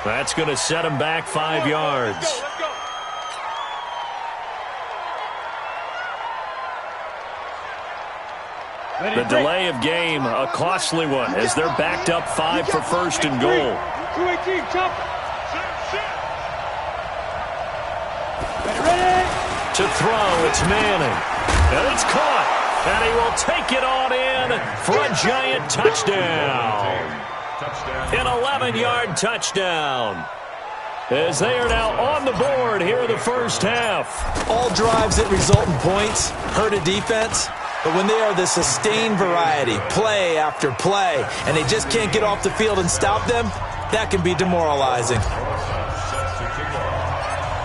That's going to set him back 5 yards. Let's go. The delay of game, a costly one, as they're backed up 5 for first and goal. 218, jump. Ready. To throw, it's Manning. And it's caught. And he will take it on in for a giant touchdown. An 11-yard touchdown. As they are now on the board here in the first half. All drives that result in points hurt a defense. But when they are the sustained variety, play after play, and they just can't get off the field and stop them, that can be demoralizing.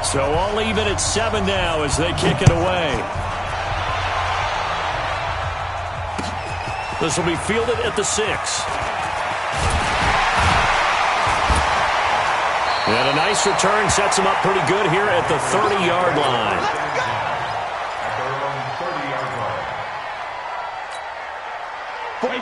So all even at 7 now as they kick it away. This will be fielded at the 6. And a nice return sets him up pretty good here at the 30-yard line.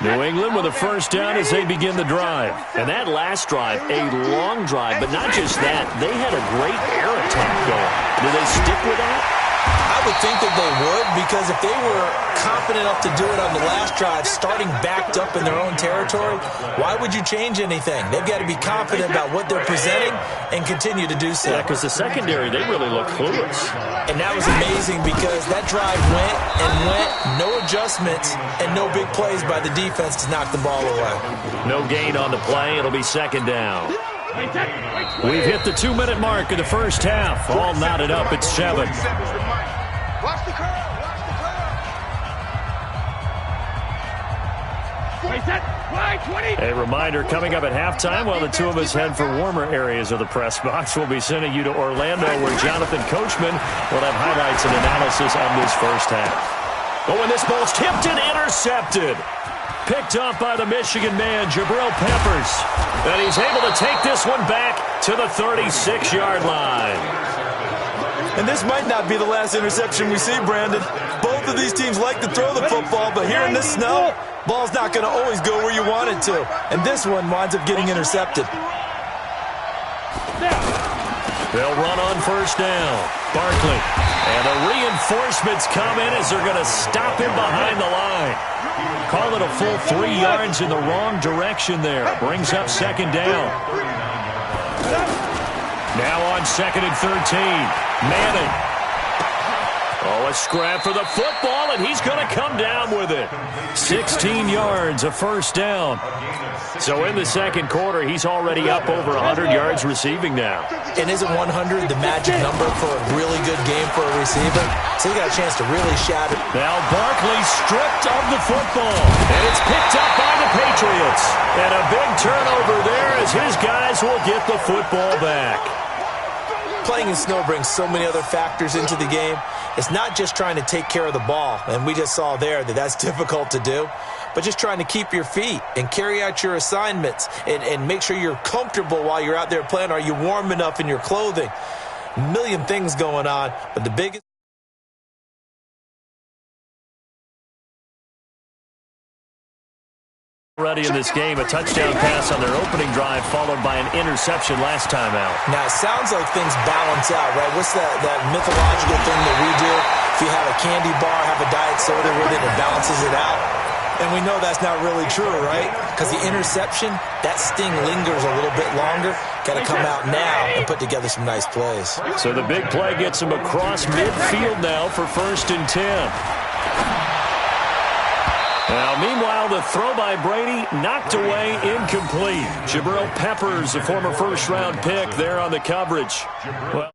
New England with a first down as they begin the drive. And that last drive, a long drive, but not just that. They had a great air attack going. Do they stick with that? I would think that they would, because if they were confident enough to do it on the last drive, starting backed up in their own territory, why would you change anything? They've got to be confident about what they're presenting and continue to do so. Yeah, because the secondary, they really look clueless. And that was amazing because that drive went and went, no adjustments, and no big plays by the defense to knock the ball away. No gain on the play. It'll be second down. We've hit the 2-minute mark of the first half. All knotted up at 7. Watch the curl. A reminder coming up at halftime while the two of us head for warmer areas of the press box. We'll be sending you to Orlando where Jonathan Coachman will have highlights and analysis on this first half. Oh, and this ball's tipped and intercepted. Picked off by the Michigan man, Jabril Peppers. And he's able to take this one back to the 36-yard line. And this might not be the last interception we see, Brandon. Both of these teams like to throw the football, but here in this snow, ball's not going to always go where you want it to. And this one winds up getting intercepted. They'll run on first down. Barkley. And the reinforcements come in as they're going to stop him behind the line. Call it a full 3 yards in the wrong direction there. Brings up second down. Now on second and 13. Manning. Oh, a scrap for the football, and he's going to come down with it. 16 yards, a first down. So in the second quarter, he's already up over 100 yards receiving now. And isn't 100 the magic number for a really good game for a receiver? So he got a chance to really shatter. Now Barkley stripped of the football, and it's picked up by the Patriots. And a big turnover there as his guys will get the football back. Playing in snow brings so many other factors into the game. It's not just trying to take care of the ball, and we just saw there that that's difficult to do, but just trying to keep your feet and carry out your assignments and make sure you're comfortable while you're out there playing. Are you warm enough in your clothing? A million things going on, but the biggest already in this game, a touchdown pass on their opening drive followed by an interception last time out. Now, it sounds like things balance out, right? What's that mythological thing that we do? If you have a candy bar, have a diet soda with it, it balances it out. And we know that's not really true, right? Because the interception, that sting lingers a little bit longer. Got to come out now and put together some nice plays. So the big play gets him across midfield now for first and 10. Now, meanwhile, the throw by Brady knocked away, incomplete. Jabril Peppers, a former first-round pick, there on the coverage. Well,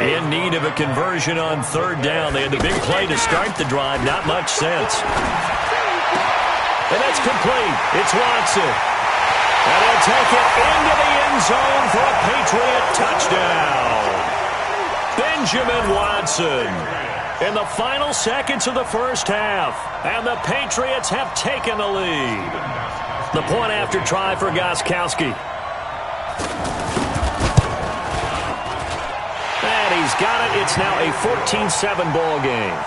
in need of a conversion on third down. They had the big play to start the drive. Not much sense. And that's complete. It's Watson. And he'll take it into the end zone for a Patriot touchdown. Benjamin Watson in the final seconds of the first half. And the Patriots have taken the lead. The point after try for Gostkowski. And he's got it. It's now a 14-7 ball game.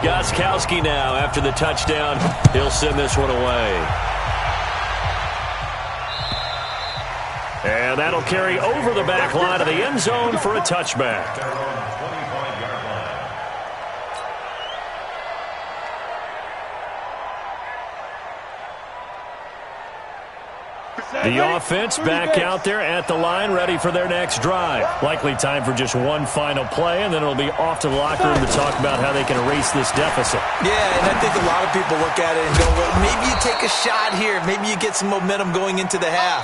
Gostkowski now after the touchdown. He'll send this one away. And that'll carry over the back line of the end zone for a touchback. The offense back out there at the line, ready for their next drive. Likely time for just one final play, and then it'll be off to the locker room to talk about how they can erase this deficit. Yeah, and I think a lot of people look at it and go, well, maybe you take a shot here. Maybe you get some momentum going into the half.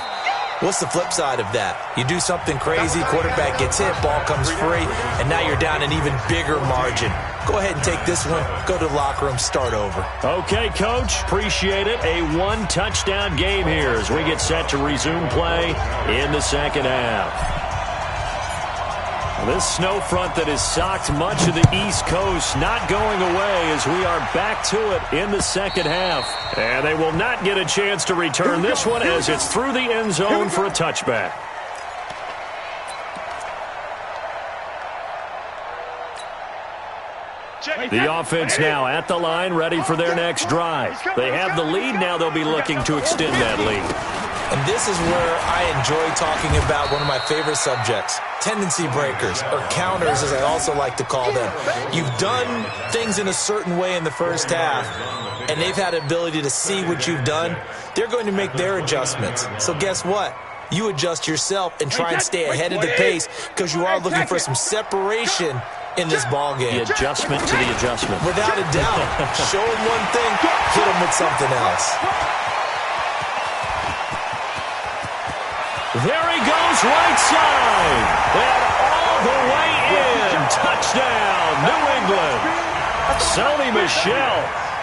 What's the flip side of that? You do something crazy, quarterback gets hit, ball comes free, and now you're down an even bigger margin. Go ahead and take this one, go to the locker room, start over. Okay, Coach, appreciate it. A one-touchdown game here as we get set to resume play in the second half. This snow front that has socked much of the East Coast not going away as we are back to it in the second half. And they will not get a chance to return this one as it's through the end zone for a touchback. The offense now at the line, ready for their next drive. They have the lead. Now they'll be looking to extend that lead. And this is where I enjoy talking about one of my favorite subjects, tendency breakers, or counters as I also like to call them. You've done things in a certain way in the first half, and they've had the ability to see what you've done. They're going to make their adjustments. So guess what? You adjust yourself and try and stay ahead of the pace because you are looking for some separation in this ball game. The adjustment to the adjustment. Without a doubt. Show them one thing, hit them with something else. There he goes, right side. And all the way in. Touchdown, New England. Sony Michel,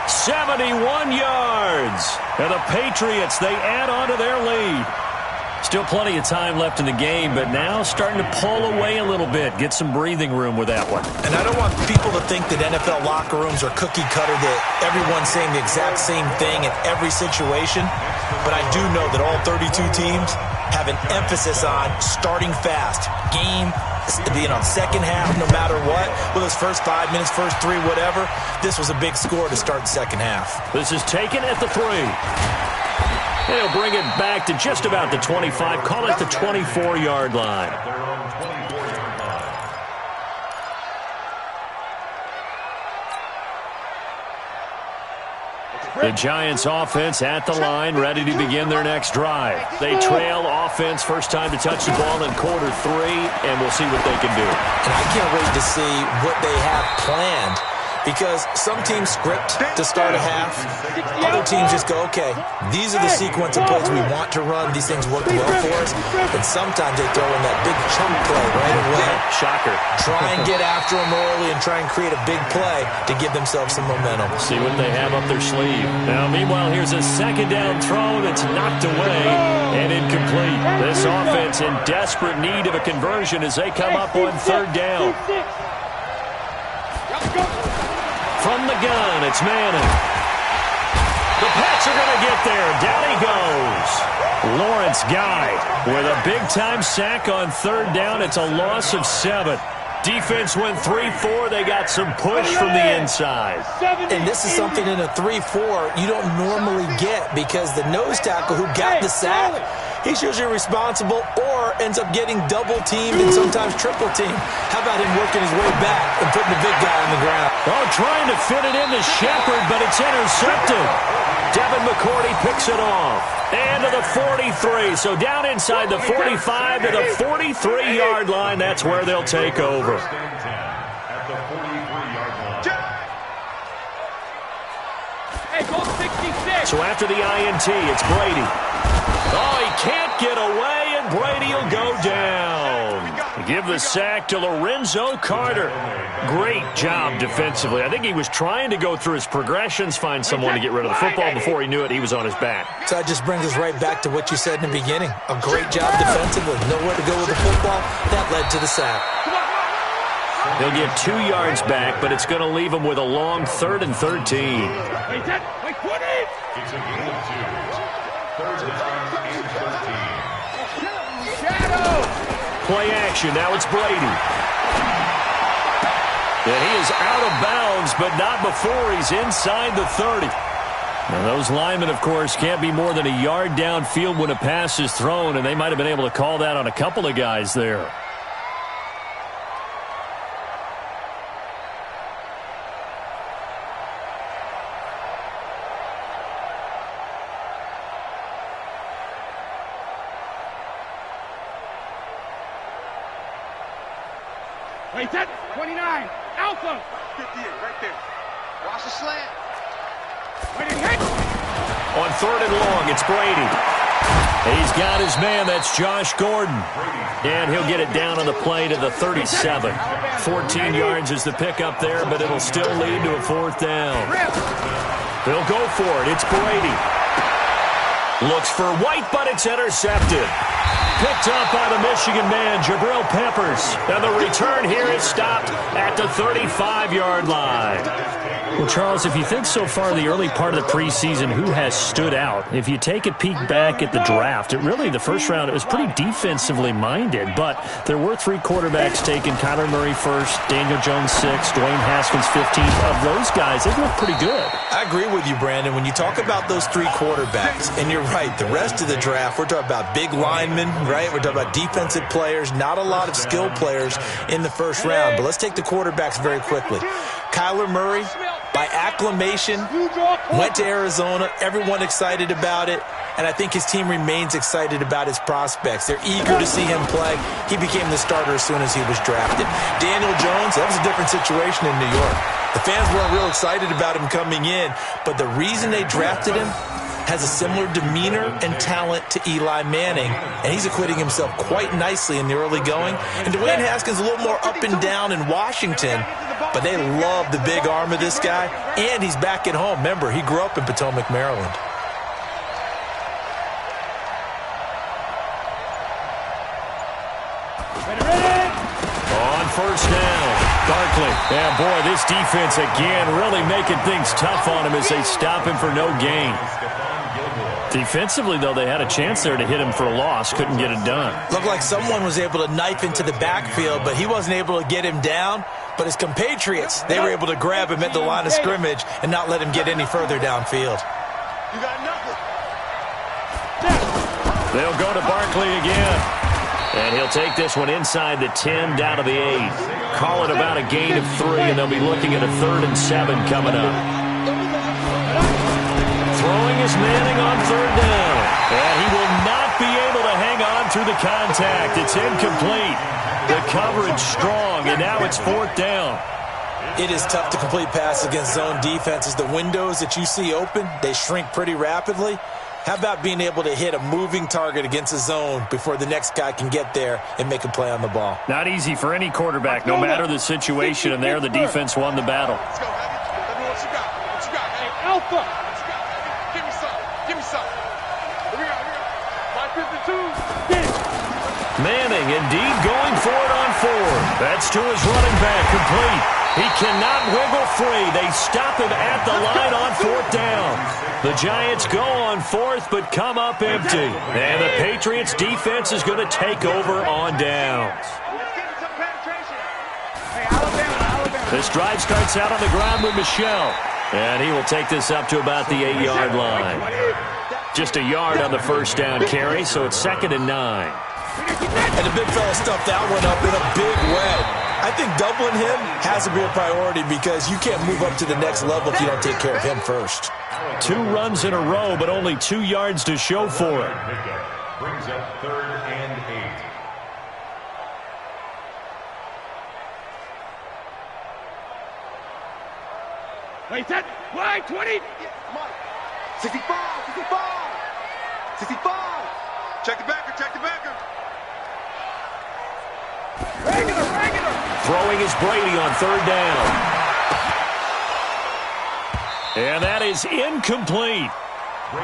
71 yards. And the Patriots, they add on to their lead. Still plenty of time left in the game, but now starting to pull away a little bit. Get some breathing room with that one. And I don't want people to think that NFL locker rooms are cookie cutter, that everyone's saying the exact same thing in every situation. But I do know that all 32 teams have an emphasis on starting fast. Game, second half, no matter what. Whether it's first 5 minutes, first 3, whatever. This was a big score to start the second half. This is taken at the 3. They'll bring it back to just about the 25. Call it the 24-yard line. The Giants offense at the line, ready to begin their next drive. They trail offense, first time to touch the ball in quarter 3, and we'll see what they can do. And I can't wait to see what they have planned. Because some teams script to start a half. Other teams just go, okay, these are the sequence of plays we want to run. These things work well for us. And sometimes they throw in that big chunk play right away. Shocker. Try and get after them early and try and create a big play to give themselves some momentum. See what they have up their sleeve. Now, meanwhile, here's a second down throw that's knocked away and incomplete. This offense in desperate need of a conversion as they come up on third down. From the gun, it's Manning. The Pats are going to get there. Down he goes. Lawrence Guy with a big-time sack on third down. It's a loss of 7. Defense went 3-4. They got some push from the inside. And this is something in a 3-4 you don't normally get because the nose tackle who got the sack, he's usually responsible or ends up getting double-teamed and sometimes triple-teamed. How about him working his way back and putting the big guy on the ground? Oh, trying to fit it into Shepard, but it's intercepted. Devin McCourty picks it off. And to the 43. So down inside the 45 to the 43-yard line. That's where they'll take over. So after the INT, it's Brady. Oh, he can't get away, and Brady will go down. give the sack to Lorenzo Carter. Great job defensively. I think he was trying to go through his progressions, find someone to get rid of the football. Before he knew it, he was on his back. So that just brings us right back to what you said in the beginning. A great job defensively. Nowhere to go with the football. That led to the sack. He'll get 2 yards back, but it's going to leave him with a long 3rd and 13. Play action. Now it's Brady. And he is out of bounds, but not before he's inside the 30. Now those linemen, of course, can't be more than a yard downfield when a pass is thrown, and they might have been able to call that on a couple of guys there. Wait, that 29. Alpha. 58, right there. Watch the slant. Wait, hit. On 3rd and long, it's Brady. He's got his man. That's Josh Gordon. And he'll get it down on the play to the 37. 14 yards is the pickup there, but it'll still lead to a 4th down. They'll go for it. It's Brady. Looks for White, but it's intercepted. Picked up by the Michigan man, Jabril Peppers. And the return here is stopped at the 35-yard line. Well, Charles, if you think so far the early part of the preseason, who has stood out? If you take a peek back at the draft, the first round, it was pretty defensively minded. But there were 3 quarterbacks taken. Kyler Murray first, Daniel Jones 6th, Dwayne Haskins 15th. Of those guys, they look pretty good. I agree with you, Brandon. When you talk about those 3 quarterbacks, and you're right, the rest of the draft, we're talking about big linemen, right? We're talking about defensive players, not a lot of skill players in the first round. But let's take the quarterbacks very quickly. Kyler Murray, by acclamation, went to Arizona. Everyone excited about it. And I think his team remains excited about his prospects. They're eager to see him play. He became the starter as soon as he was drafted. Daniel Jones, that was a different situation in New York. The fans weren't real excited about him coming in. But the reason they drafted him has a similar demeanor and talent to Eli Manning, and he's acquitting himself quite nicely in the early going. And Dwayne Haskins a little more up and down in Washington, but they love the big arm of this guy, and he's back at home. Remember, he grew up in Potomac, Maryland. On 1st down, Barkley. Yeah, boy, this defense again really making things tough on him as they stop him for no gain. Defensively, though, they had a chance there to hit him for a loss. Couldn't get it done. Looked like someone was able to knife into the backfield, but he wasn't able to get him down. But his compatriots, they were able to grab him at the line of scrimmage and not let him get any further downfield. You got nothing. They'll go to Barkley again. And he'll take this one inside the 10, down to the 8. Call it about a gain of 3, and they'll be looking at a 3rd and 7 coming up. Throwing is Manning on 3rd down. And he will not be able to hang on through the contact. It's incomplete. The coverage strong, and now it's 4th down. It is tough to complete passes against zone defenses. The windows that you see open, they shrink pretty rapidly. How about being able to hit a moving target against a zone before the next guy can get there and make a play on the ball? Not easy for any quarterback, no matter the situation, and there the defense won the battle. Let's go, baby. Let me know what you got. What you got? Hey, Alpha. What you got, baby? Give me some. Give me some. Here we go. 552. Get it. Manning indeed going for it on 4. That's to his running back, complete. He cannot wiggle free. They stop him at the line on 4th down. The Giants go on 4th, but come up empty. And the Patriots defense is going to take over on downs. This drive starts out on the ground with Michel. And he will take this up to about the 8-yard line. Just a yard on the 1st down carry, so it's 2nd and 9. And the big fella stuffed that one up in a big way. I think doubling him has to be a priority because you can't move up to the next level if you don't take care of him first. 2 runs in a row, but only 2 yards to show for it. Brings up 3rd and 8. Wait, that. Why, 20? 65, 65, 65. Check the backer, check the backer. Throwing is Brady on third down. And that is incomplete.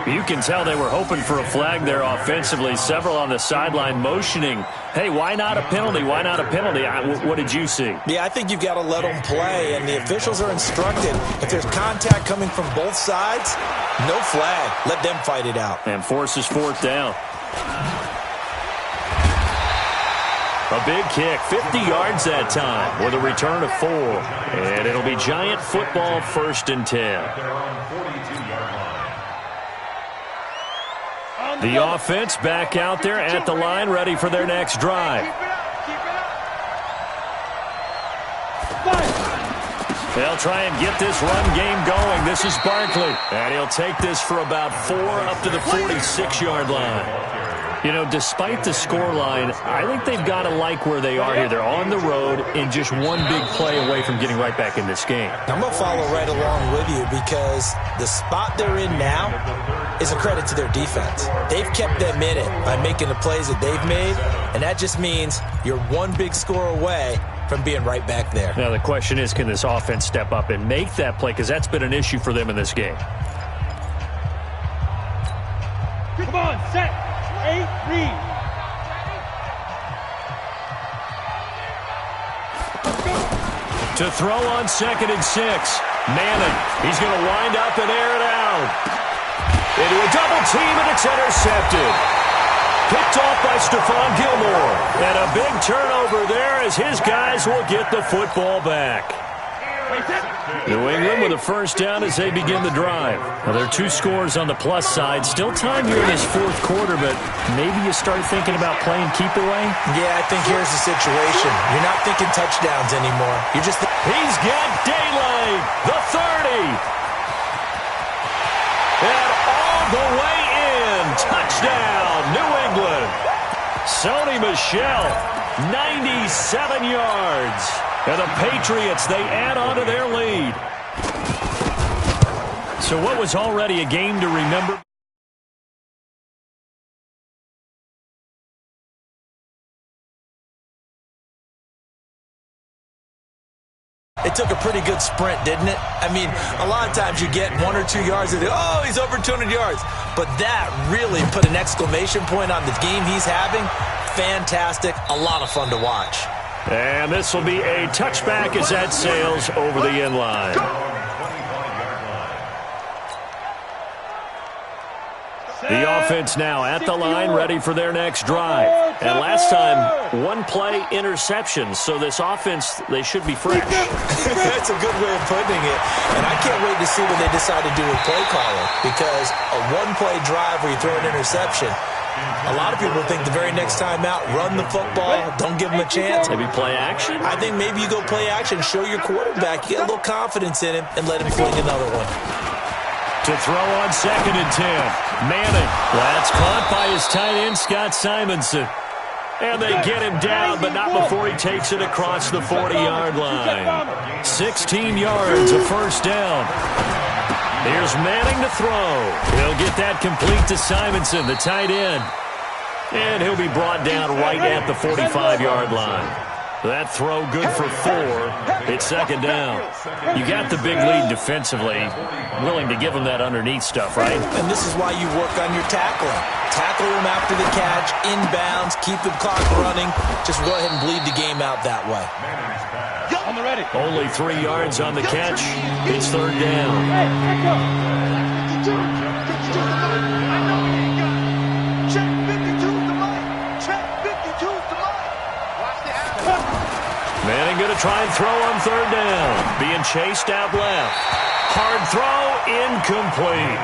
You can tell they were hoping for a flag there offensively. Several on the sideline motioning, hey, why not a penalty? Why not a penalty? What did you see? Yeah, I think you've got to let them play, and the officials are instructed. If there's contact coming from both sides, no flag. Let them fight it out. And forces fourth down. A big kick, 50 yards that time with a return of 4. And it'll be Giant football, 1st and 10. The offense back out there at the line, ready for their next drive. They'll try and get this run game going. This is Barkley, and he'll take this for about 4 up to the 46-yard line. You know, despite the scoreline, I think they've got to like where they are here. They're on the road and just one big play away from getting right back in this game. I'm going to follow right along with you because the spot they're in now is a credit to their defense. They've kept them in it by making the plays that they've made, and that just means you're one big score away from being right back there. Now, the question is, can this offense step up and make that play? Because that's been an issue for them in this game. Come on, set. 8, read. To throw on 2nd and 6. Manning, he's going to wind up and air it out. Into a double team, and it's intercepted. Picked off by Stephon Gilmore. And a big turnover there as his guys will get the football back. New England with a first down as they begin the drive. Now, there are 2 scores on the plus side. Still time here in this 4th quarter, but maybe you start thinking about playing keep away? Yeah, I think here's the situation. You're not thinking touchdowns anymore. You're just... He's got daylight. The 30. And all the way in. Touchdown, New England. Sony Michel, 97 yards. And the Patriots, they add on to their lead. So what was already a game to remember? It took a pretty good sprint, didn't it? I mean, a lot of times you get 1 or 2 yards and oh, he's over 200 yards. But that really put an exclamation point on the game he's having. Fantastic. A lot of fun to watch. And this will be a touchback as that sails over the end line. The offense now at the line, ready for their next drive. And last time, 1 play interception. So this offense, they should be fresh. That's a good way of putting it. And I can't wait to see what they decide to do with play calling. Because a 1-play drive where you throw an interception, a lot of people think the very next time out, run the football, don't give them a chance. Maybe play action? I think maybe you go play action, show your quarterback, you get a little confidence in him, and let him fling another one. To throw on 2nd and 10. Manning. That's caught by his tight end, Scott Simonson. And they get him down, but not before he takes it across the 40-yard line. 16 yards, a first down. Here's Manning to throw. He'll get that complete to Simonson, the tight end. And he'll be brought down right at the 45-yard line. That throw good for 4. It's 2nd down. You got the big lead defensively. Willing to give them that underneath stuff, right? And this is why you work on your tackling. Tackle them after the catch, inbounds, keep the clock running. Just go ahead and bleed the game out that way. On the ready. Only 3 yards on the catch. It's 3rd down. Manning going to try and throw on 3rd down. Being chased out left. Hard throw, incomplete.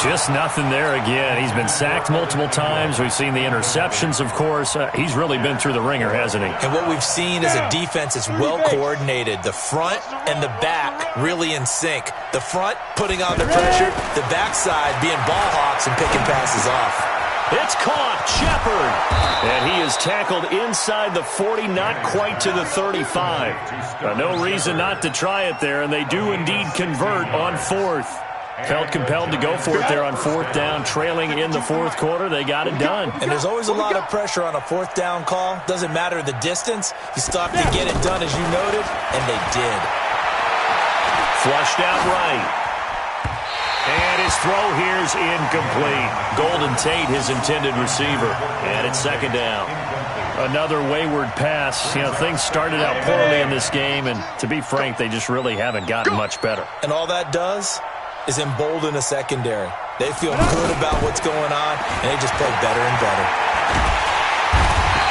Just nothing there again. He's been sacked multiple times. We've seen the interceptions, of course. He's really been through the ringer, hasn't he? And what we've seen is a defense that's well coordinated. The front and the back really in sync. The front putting on the pressure. The backside being ball hawks and picking passes off. It's caught. Shepard. And he is tackled inside the 40, not quite to the 35. No reason not to try it there, and they do indeed convert on 4th. Felt compelled to go for it there on fourth down, trailing in the fourth quarter. They got it done. And there's always a lot of pressure on a fourth down call. Doesn't matter the distance. You still have to get it done, as you noted, and they did. Flushed out right. And his throw here is incomplete. Golden Tate, his intended receiver. And it's second down. Another wayward pass. You know, things started out poorly in this game, and to be frank, they just really haven't gotten much better. And all that does is embolden a secondary. They feel good about what's going on, and they just play better and better.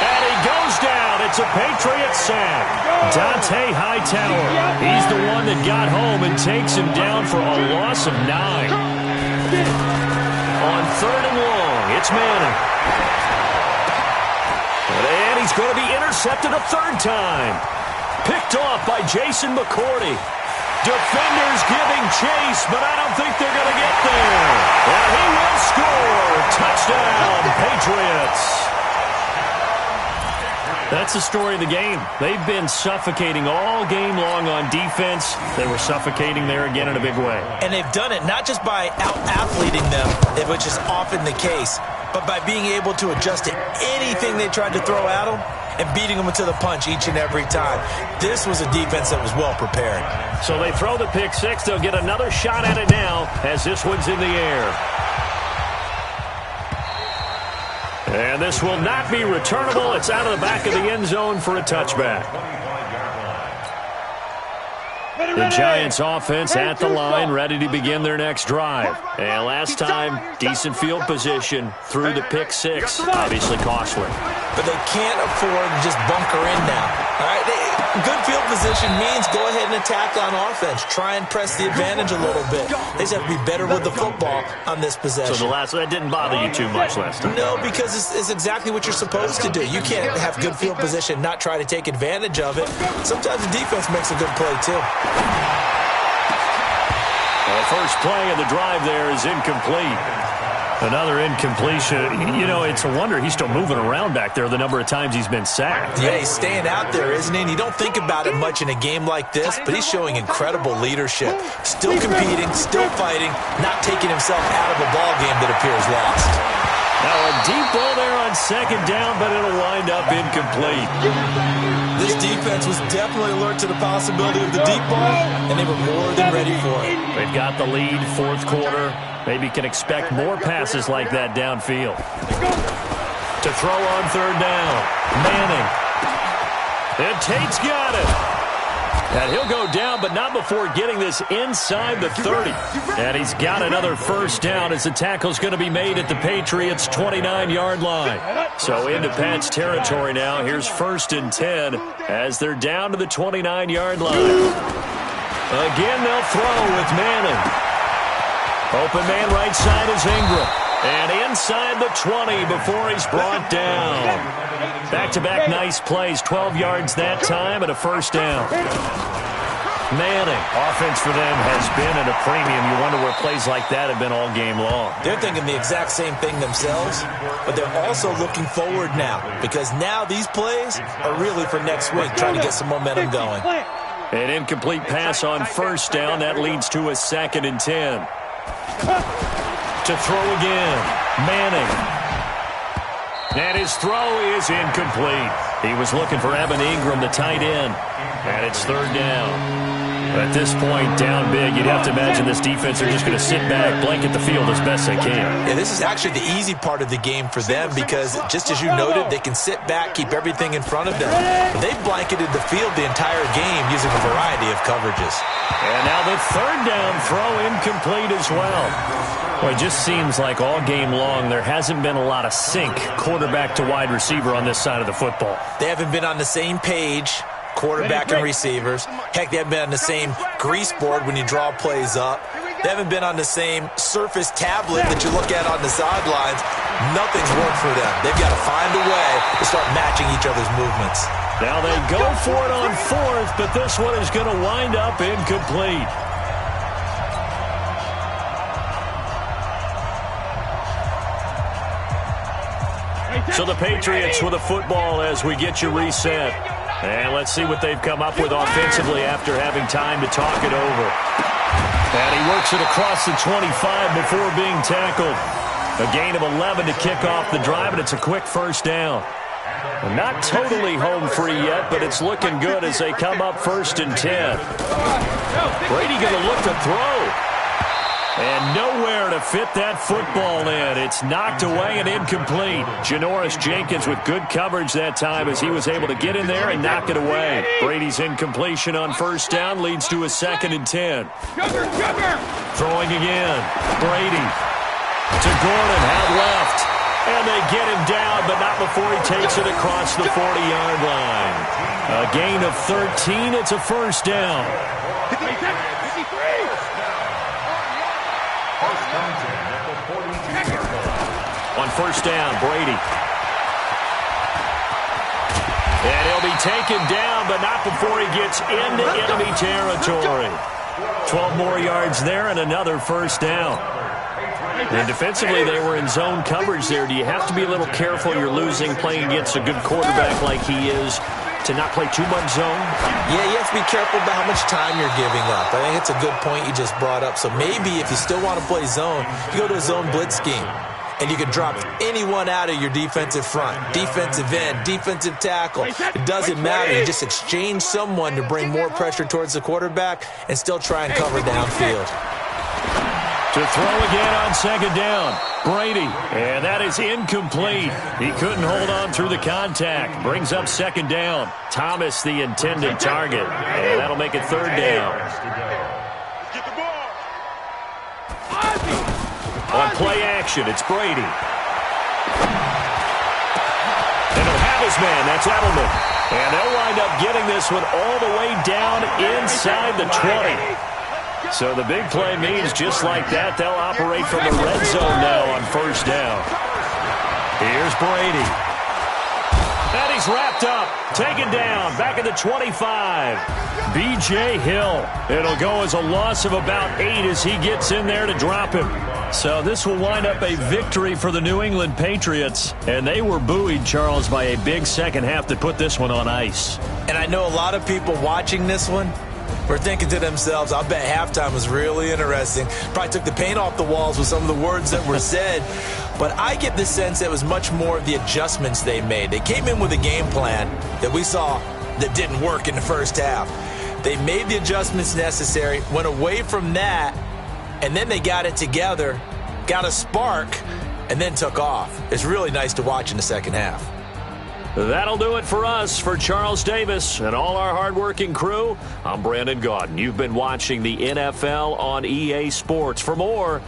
And he goes down. It's a Patriot sack. Dante Hightower. He's the one that got home and takes him down for a loss of 9. On third and long, it's Manning. And he's going to be intercepted a third time. Picked off by Jason McCourty. Defenders giving chase, but I don't think they're going to get there. And he will score. Touchdown, Patriots. That's the story of the game. They've been suffocating all game long on defense. They were suffocating there again in a big way. And they've done it not just by out-athleting them, which is often the case, but by being able to adjust to anything they tried to throw at them and beating them to the punch each and every time. This was a defense that was well prepared. So they throw the pick six. They'll get another shot at it now as this one's in the air. And this will not be returnable. It's out of the back of the end zone for a touchback. The Giants offense at the line, ready to begin their next drive. And last time, decent field position through the pick six. Obviously costly. But they can't afford to just bunker in now. All right, good field position means go ahead and attack on offense. Try and press the advantage a little bit. They just have to be better with the football on this possession. So that didn't bother you too much last time? No, because it's exactly what you're supposed to do. You can't have good field position, not try to take advantage of it. Sometimes the defense makes a good play too. The first play of the drive there is incomplete. Another incompletion. You know, it's a wonder he's still moving around back there the number of times he's been sacked. Yeah, he's staying out there, isn't he? And you don't think about it much in a game like this, but he's showing incredible leadership. Still competing, still fighting, not taking himself out of a ball game that appears lost. Now a deep ball there on second down, but it'll wind up incomplete. This defense was definitely alert to the possibility of the deep ball, and they were more than ready for it. They've got the lead, fourth quarter. Maybe can expect more passes like that downfield. To throw on third down, Manning. And Tate's got it. And he'll go down, but not before getting this inside the 30. And he's got another first down as the tackle's going to be made at the Patriots' 29-yard line. So into Pat's territory now. Here's 1st and 10 as they're down to the 29-yard line. Again, they'll throw with Manning. Open man right side is Ingram. And inside the 20 before he's brought down. Back-to-back nice plays. 12 yards that time and a first down. Manning. Offense for them has been at a premium. You wonder where plays like that have been all game long. They're thinking the exact same thing themselves, but they're also looking forward now because now these plays are really for next week, trying to get some momentum going. An incomplete pass on first down. That leads to a 2nd and 10. To throw again, Manning. And his throw is incomplete. He was looking for Evan Ingram, the tight end. And it's third down. At this point, down big, you'd have to imagine this defense are just going to sit back, blanket the field as best they can. Yeah, this is actually the easy part of the game for them because, just as you noted, they can sit back, keep everything in front of them. But they've blanketed the field the entire game using a variety of coverages. And now the third down throw incomplete as well. Well, it just seems like all game long there hasn't been a lot of sync quarterback to wide receiver on this side of the football. They haven't been on the same page, quarterback and receivers. Heck, they haven't been on the same grease board when you draw plays up. They haven't been on the same surface tablet that you look at on the sidelines. Nothing's worked for them. They've got to find a way to start matching each other's movements. Now they go for it on fourth, but this one is going to wind up incomplete. So the Patriots with a football as we get you reset. And let's see what they've come up with offensively after having time to talk it over. And he works it across the 25 before being tackled. A gain of 11 to kick off the drive, and it's a quick first down. Not totally home free yet, but it's looking good as they come up 1st and 10. Brady going to look to throw. And nowhere to fit that football in. It's knocked away and incomplete. Janoris Jenkins with good coverage that time as he was able to get in there and knock it away. Brady's incompletion on 1st down leads to a 2nd and 10. Throwing again. Brady to Gordon, out left. And they get him down, but not before he takes it across the 40-yard line. A gain of 13. It's a 1st down. On 1st down, Brady. And he'll be taken down, but not before he gets into enemy territory. 12 more yards there and another 1st down. And defensively, they were in zone coverage there. Do you have to be a little careful? You're losing playing against a good quarterback like he is to not play too much zone? Yeah, you have to be careful about how much time you're giving up. I think it's a good point you just brought up. So maybe if you still want to play zone, you go to a zone blitz scheme. And you can drop anyone out of your defensive front, defensive end, defensive tackle. It doesn't matter. You just exchange someone to bring more pressure towards the quarterback and still try and cover downfield. To throw again on 2nd down, Brady. And that is incomplete. He couldn't hold on through the contact. Brings up 2nd down. Thomas, the intended target. And that'll make it 3rd down. On play action, it's Brady. And he'll have his man. That's Edelman. And they'll wind up getting this one all the way down inside the 20. So the big play means just like that, they'll operate from the red zone now on 1st down. Here's Brady. And he's wrapped up, taken down, back at the 25. B.J. Hill. It'll go as a loss of about 8 as he gets in there to drop him. So this will wind up a victory for the New England Patriots. And they were buoyed, Charles, by a big second half that put this one on ice. And I know a lot of people watching this one were thinking to themselves, I bet halftime was really interesting. Probably took the paint off the walls with some of the words that were said. But I get the sense that it was much more of the adjustments they made. They came in with a game plan that we saw that didn't work in the first half. They made the adjustments necessary, went away from that, and then they got it together, got a spark, and then took off. It's really nice to watch in the second half. That'll do it for us. For Charles Davis and all our hardworking crew, I'm Brandon Gaudin. You've been watching the NFL on EA Sports. For more,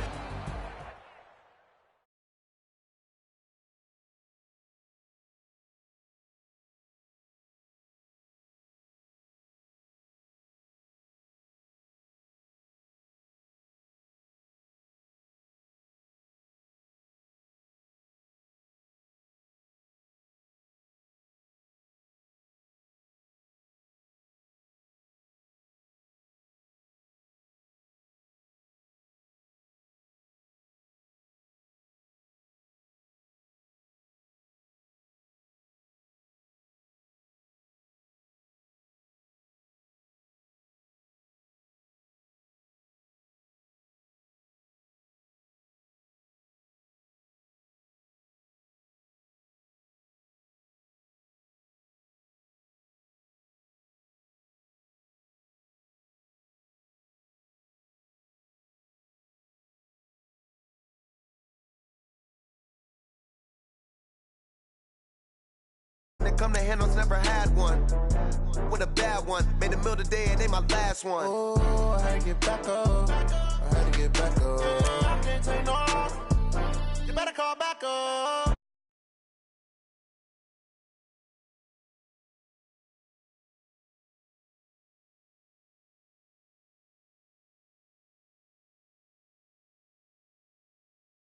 come to handles, never had one. With a bad one, made a meal today and they my last one. Oh, I had to get back up. I had to get back up. I can't take no. You better call back up.